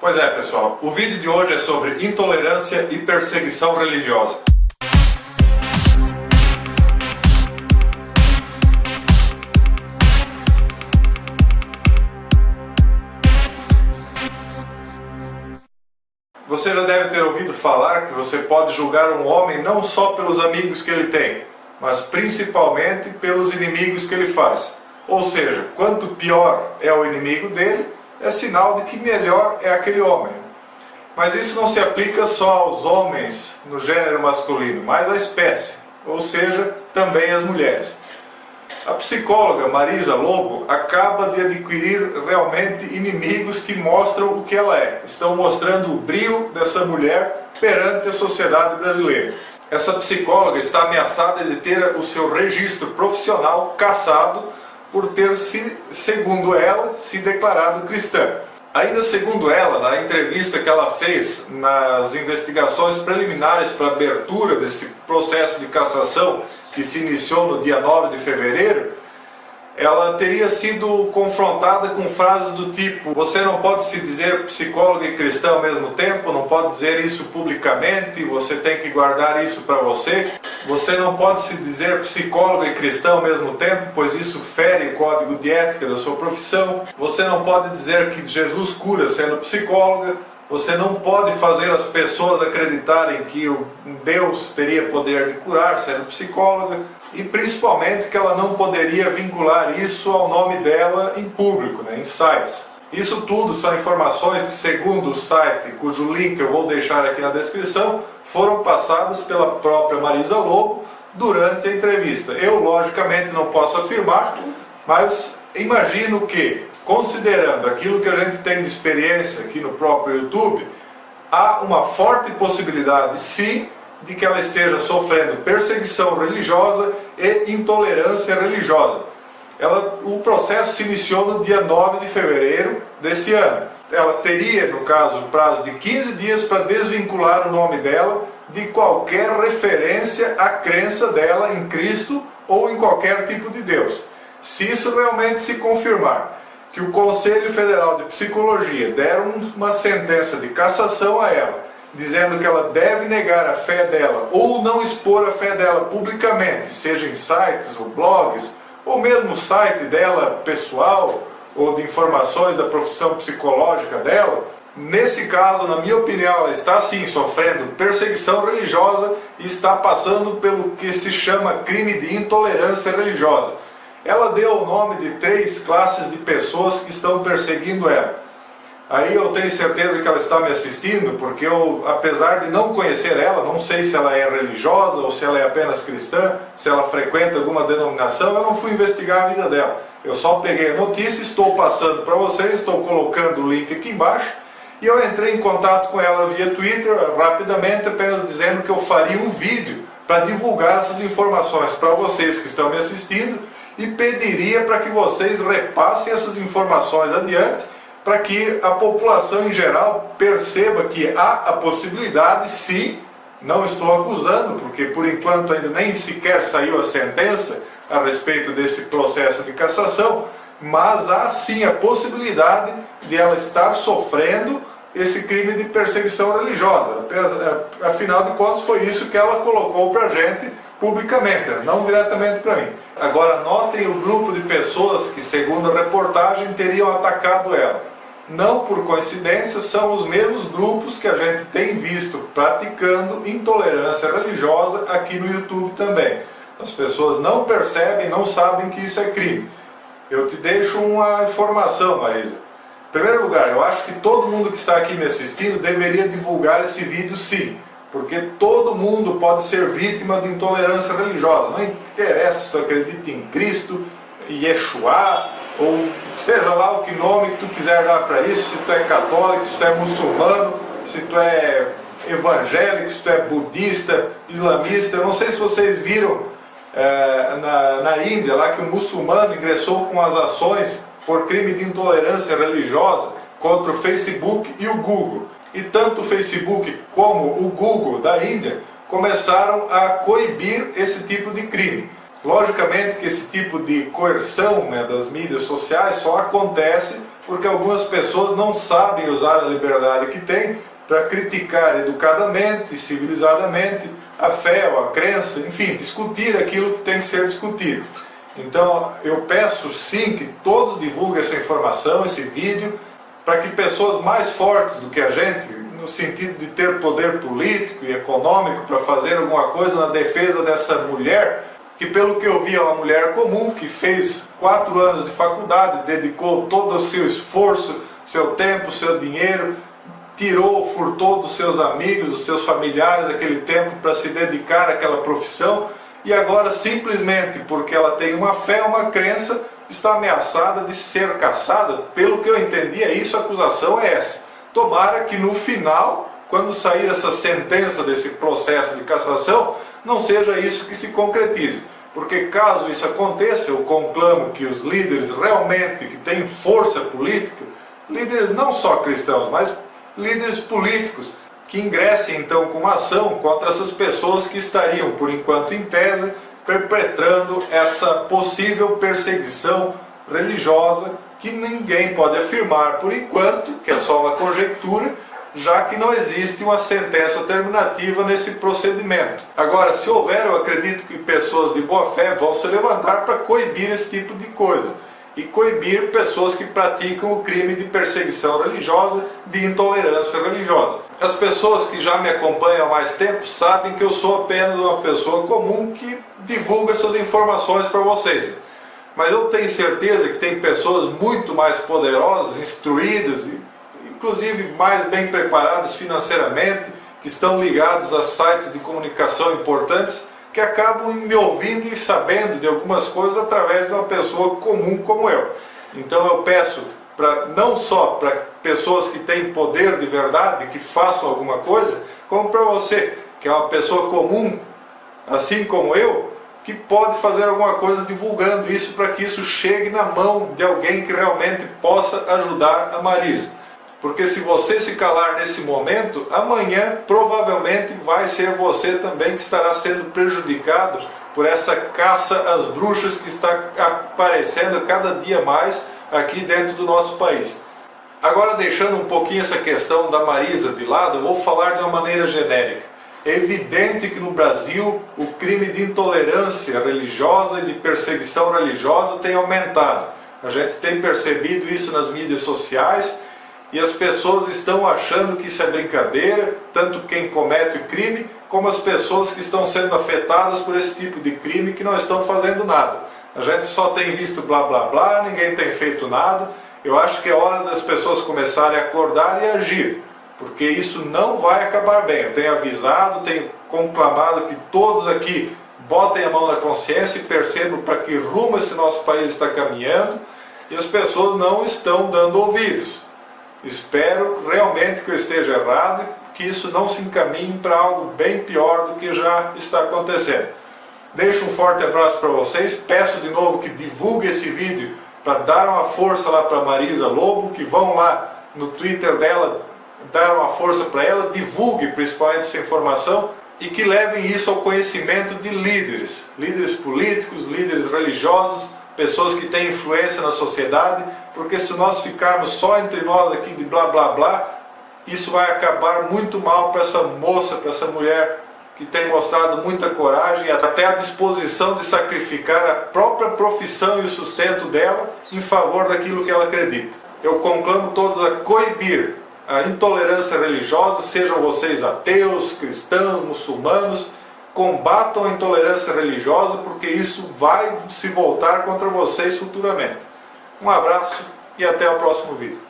Pois é, pessoal, o vídeo de hoje é sobre intolerância e perseguição religiosa. Você já deve ter ouvido falar que você pode julgar um homem não só pelos amigos que ele tem, mas principalmente pelos inimigos que ele faz. Ou seja, quanto pior é o inimigo dele, é sinal de que melhor é aquele homem. Mas isso não se aplica só aos homens no gênero masculino, mas à espécie, ou seja, também às mulheres. A psicóloga Marisa Lobo acaba de adquirir realmente inimigos que mostram o que ela é. Estão mostrando o brio dessa mulher perante a sociedade brasileira. Essa psicóloga está ameaçada de ter o seu registro profissional cassado por ter, segundo ela, se declarado cristã. Ainda segundo ela, na entrevista que ela fez nas investigações preliminares para a abertura desse processo de cassação, que se iniciou no dia 9 de fevereiro, ela teria sido confrontada com frases do tipo: você não pode se dizer psicóloga e cristã ao mesmo tempo, não pode dizer isso publicamente, você tem que guardar isso para você. Você não pode se dizer psicóloga e cristã ao mesmo tempo, pois isso fere o código de ética da sua profissão. Você não pode dizer que Jesus cura sendo psicóloga. Você não pode fazer as pessoas acreditarem que Deus teria poder de curar sendo psicóloga. E principalmente que ela não poderia vincular isso ao nome dela em público, em sites. Isso tudo são informações que, segundo o site, cujo link eu vou deixar aqui na descrição, foram passadas pela própria Marisa Lobo durante a entrevista. Eu, logicamente, não posso afirmar, mas imagino que, considerando aquilo que a gente tem de experiência aqui no próprio YouTube, há uma forte possibilidade, sim, de que ela esteja sofrendo perseguição religiosa e intolerância religiosa. O processo se iniciou no dia 9 de fevereiro desse ano. Ela teria, no caso, prazo de 15 dias para desvincular o nome dela de qualquer referência à crença dela em Cristo ou em qualquer tipo de Deus. Se isso realmente se confirmar, que o Conselho Federal de Psicologia der uma sentença de cassação a ela, dizendo que ela deve negar a fé dela ou não expor a fé dela publicamente, seja em sites ou blogs, ou mesmo o site dela pessoal, ou de informações da profissão psicológica dela, nesse caso, na minha opinião, ela está sim sofrendo perseguição religiosa e está passando pelo que se chama crime de intolerância religiosa. Ela deu o nome de 3 classes de pessoas que estão perseguindo ela. Aí eu tenho certeza que ela está me assistindo, porque eu, apesar de não conhecer ela, não sei se ela é religiosa ou se ela é apenas cristã, se ela frequenta alguma denominação, eu não fui investigar a vida dela. Eu só peguei a notícia, estou passando para vocês, estou colocando o link aqui embaixo, e eu entrei em contato com ela via Twitter, rapidamente, apenas dizendo que eu faria um vídeo para divulgar essas informações para vocês que estão me assistindo, e pediria para que vocês repassem essas informações adiante, para que a população em geral perceba que há a possibilidade, sim, não estou acusando, porque por enquanto ainda nem sequer saiu a sentença a respeito desse processo de cassação, mas há sim a possibilidade de ela estar sofrendo esse crime de perseguição religiosa. Afinal de contas, foi isso que ela colocou para a gente publicamente, não diretamente para mim. Agora, notem o grupo de pessoas que, segundo a reportagem, teriam atacado ela. Não por coincidência, são os mesmos grupos que a gente tem visto praticando intolerância religiosa aqui no YouTube também. As pessoas não percebem, não sabem que isso é crime. Eu te deixo uma informação, Marisa. Em primeiro lugar, eu acho que todo mundo que está aqui me assistindo deveria divulgar esse vídeo, sim. Porque todo mundo pode ser vítima de intolerância religiosa. Não interessa se tu acredita em Cristo, Yeshua, ou seja lá o que nome que tu quiser dar para isso, se tu é católico, se tu é muçulmano, se tu é evangélico, se tu é budista, islamista. Eu não sei se vocês viram na Índia, lá que o muçulmano ingressou com as ações por crime de intolerância religiosa contra o Facebook e o Google. E tanto o Facebook como o Google da Índia começaram a coibir esse tipo de crime. Logicamente que esse tipo de coerção das mídias sociais só acontece porque algumas pessoas não sabem usar a liberdade que têm para criticar educadamente, civilizadamente, a fé ou a crença, enfim, discutir aquilo que tem que ser discutido. Então eu peço sim que todos divulguem essa informação, esse vídeo, para que pessoas mais fortes do que a gente, no sentido de ter poder político e econômico para fazer alguma coisa na defesa dessa mulher, que pelo que eu vi é uma mulher comum, que fez 4 anos de faculdade, dedicou todo o seu esforço, seu tempo, seu dinheiro, tirou, furtou dos seus amigos, dos seus familiares aquele tempo para se dedicar àquela profissão, e agora simplesmente porque ela tem uma fé, uma crença, está ameaçada de ser caçada. Pelo que eu entendi, é isso, a acusação é essa. Tomara que no final, quando sair essa sentença desse processo de cassação, não seja isso que se concretize. Porque caso isso aconteça, eu conclamo que os líderes realmente que têm força política, líderes não só cristãos, mas líderes políticos, que ingressem então com uma ação contra essas pessoas que estariam, por enquanto em tese, perpetrando essa possível perseguição religiosa, que ninguém pode afirmar por enquanto, que é só uma conjectura, já que não existe uma sentença terminativa nesse procedimento. Agora, se houver, eu acredito que pessoas de boa fé vão se levantar para coibir esse tipo de coisa, e coibir pessoas que praticam o crime de perseguição religiosa, de intolerância religiosa. As pessoas que já me acompanham há mais tempo sabem que eu sou apenas uma pessoa comum que divulga essas informações para vocês. Mas eu tenho certeza que tem pessoas muito mais poderosas, instruídas e inclusive mais bem preparadas financeiramente, que estão ligados a sites de comunicação importantes, que acabam me ouvindo e sabendo de algumas coisas através de uma pessoa comum como eu. Então eu peço não só para pessoas que têm poder de verdade, que façam alguma coisa, como para você, que é uma pessoa comum, assim como eu, que pode fazer alguma coisa divulgando isso para que isso chegue na mão de alguém que realmente possa ajudar a Marisa. Porque se você se calar nesse momento, amanhã provavelmente vai ser você também que estará sendo prejudicado por essa caça às bruxas que está aparecendo cada dia mais aqui dentro do nosso país. Agora, deixando um pouquinho essa questão da Marisa de lado, eu vou falar de uma maneira genérica. É evidente que no Brasil o crime de intolerância religiosa e de perseguição religiosa tem aumentado. A gente tem percebido isso nas mídias sociais, e as pessoas estão achando que isso é brincadeira, tanto quem comete o crime, como as pessoas que estão sendo afetadas por esse tipo de crime que não estão fazendo nada. A gente só tem visto blá blá blá, ninguém tem feito nada. Eu acho que é hora das pessoas começarem a acordar e agir, porque isso não vai acabar bem. Eu tenho avisado, tenho conclamado que todos aqui botem a mão na consciência e percebam para que rumo esse nosso país está caminhando, e as pessoas não estão dando ouvidos. Espero realmente que eu esteja errado, que isso não se encaminhe para algo bem pior do que já está acontecendo. Deixo um forte abraço para vocês, peço de novo que divulgue esse vídeo para dar uma força lá para Marisa Lobo, que vão lá no Twitter dela, dar uma força para ela, divulgue principalmente essa informação e que levem isso ao conhecimento de líderes, líderes políticos, líderes religiosos, pessoas que têm influência na sociedade, porque se nós ficarmos só entre nós aqui de blá blá blá, isso vai acabar muito mal para essa moça, para essa mulher que tem mostrado muita coragem e até a disposição de sacrificar a própria profissão e o sustento dela em favor daquilo que ela acredita. Eu conclamo todos a coibir a intolerância religiosa, sejam vocês ateus, cristãos, muçulmanos, combatam a intolerância religiosa, porque isso vai se voltar contra vocês futuramente. Um abraço e até o próximo vídeo.